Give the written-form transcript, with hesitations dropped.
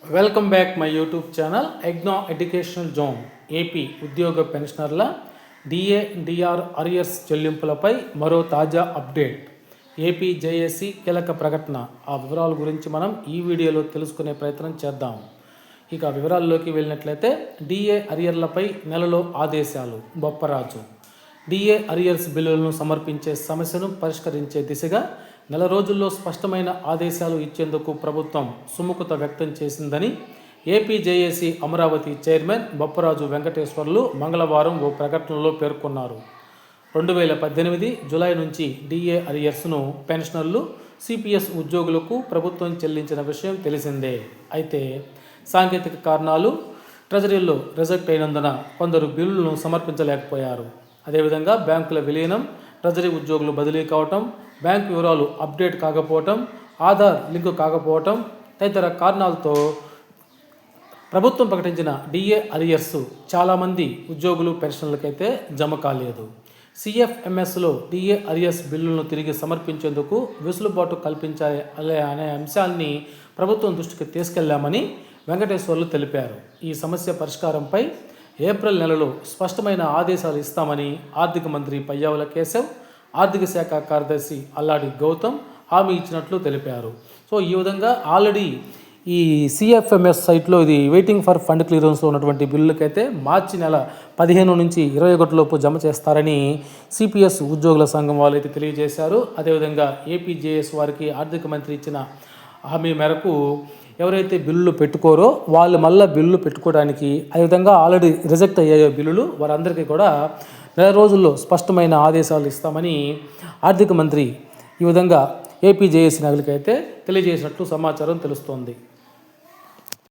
Welcome back my YouTube channel ఎగ్నో educational zone. AP ఉద్యోగ పెన్షనర్ల డిఏ డిఆర్ అరియర్స్ చెల్లింపులపై మరో తాజా అప్డేట్. ఏపీ జేఏసీ కీలక ప్రకటన. ఆ వివరాల గురించి మనం ఈ వీడియోలో తెలుసుకునే ప్రయత్నం చేద్దాం. ఇక వివరాల్లోకి వెళ్ళినట్లయితే డిఏ అరియర్లపై నెలలో ఆదేశాలు. బొప్పరాజు డిఏ అరియర్స్ బిల్లులను సమర్పించే సమస్యను పరిష్కరించే దిశగా నెల రోజుల్లో స్పష్టమైన ఆదేశాలు ఇచ్చేందుకు ప్రభుత్వం సుముఖత వ్యక్తం చేసిందని AP JAC Amaravati chairman Bopparaju Venkateswarlu మంగళవారం ఓ ప్రకటనలో పేర్కొన్నారు. 2018 జూలై నుంచి డిఏ అరియర్స్ను పెన్షనర్లు, సిపిఎస్ ఉద్యోగులకు ప్రభుత్వం చెల్లించిన విషయం తెలిసిందే. అయితే సాంకేతిక కారణాలు, ట్రెజరీలో రిజెక్ట్ అయినందున కొందరు బిల్లులను సమర్పించలేకపోయారు. అదేవిధంగా బ్యాంకుల విలీనం, ట్రెజరీ ఉద్యోగులు బదిలీ కావటం, బ్యాంకు వివరాలు అప్డేట్ కాకపోవటం, ఆధార్ లింకు కాకపోవటం తదితర కారణాలతో ప్రభుత్వం ప్రకటించిన డిఏ అరియర్స్ చాలామంది ఉద్యోగులు, పెన్షన్లకైతే జమ కాలేదు. సిఎఫ్ఎంఎస్లో డిఏ అరియర్స్ బిల్లులను తిరిగి సమర్పించేందుకు వెసులుబాటు కల్పించాలి అనే అంశాన్ని ప్రభుత్వం దృష్టికి తీసుకెళ్లామని వెంకటేశ్వర్లు తెలిపారు. ఈ సమస్య పరిష్కారంపై ఏప్రిల్ నెలలో స్పష్టమైన ఆదేశాలు ఇస్తామని ఆర్థిక మంత్రి పయ్యావుల కేశవ్, ఆర్థిక శాఖ కార్యదర్శి అల్లాడి గౌతమ్ హామీ ఇచ్చినట్లు తెలిపారు. సో ఈ విధంగా ఆల్రెడీ ఈ సిఎఫ్ఎంఎస్ సైట్లో ఇది వెయిటింగ్ ఫర్ ఫండ్ క్లియరెన్స్లో ఉన్నటువంటి బిల్లులకైతే మార్చి నెల 15 నుంచి 21 లోపు జమ చేస్తారని సిపిఎస్ ఉద్యోగుల సంఘం వాళ్ళు అయితే తెలియజేశారు. అదేవిధంగా ఏపీజేఎస్ వారికి ఆర్థిక మంత్రి ఇచ్చిన హామీ మేరకు ఎవరైతే బిల్లులు పెట్టుకోరో వాళ్ళు మళ్ళీ బిల్లు పెట్టుకోవడానికి, అదేవిధంగా ఆల్రెడీ రిజెక్ట్ అయ్యే బిల్లులు వారందరికీ కూడా నెల రోజుల్లో స్పష్టమైన ఆదేశాలు ఇస్తామని ఆర్థిక మంత్రి ఈ విధంగా ఏపీ జేఏసీ నాయకులకైతే తెలియజేసినట్లు సమాచారం తెలుస్తోంది.